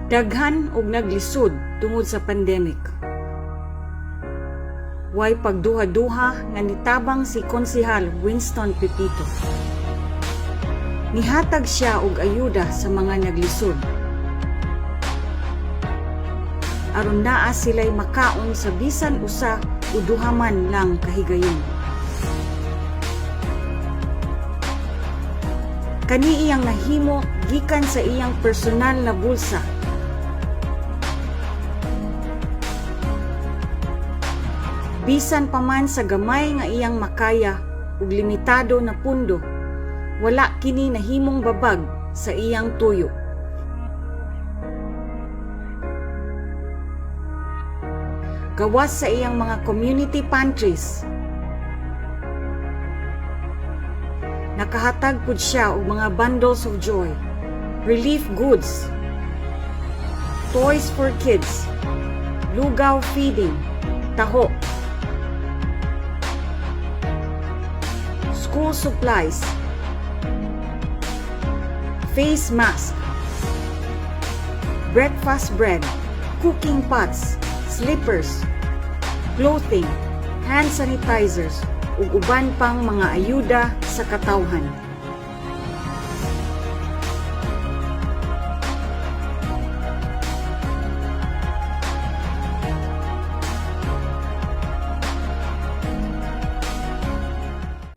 Daghan og naglisod tungod sa pandemic. Way pagduha-duha nga nitabang si Konsehal Winston Pepito. Nihatag siya og ayuda sa mga naglisod. Aron naa sila'y makaon sa bisan usa o duha man lang kahigayon. Kani iyang nahimo gikan sa iyang personal na bulsa. Bisan pa man sa gamay nga iyang makaya ug limitado na pundo, wala kini nahimong babag sa iyang tuyo. Gawas sa iyang mga community pantries, nakahatag pud siya og mga bundles of joy, relief goods, toys for kids, lugaw feeding, taho, school supplies, face mask, breakfast bread, cooking pots, slippers, clothing, hand sanitizers, ug uban pang mga ayuda sa katawhan.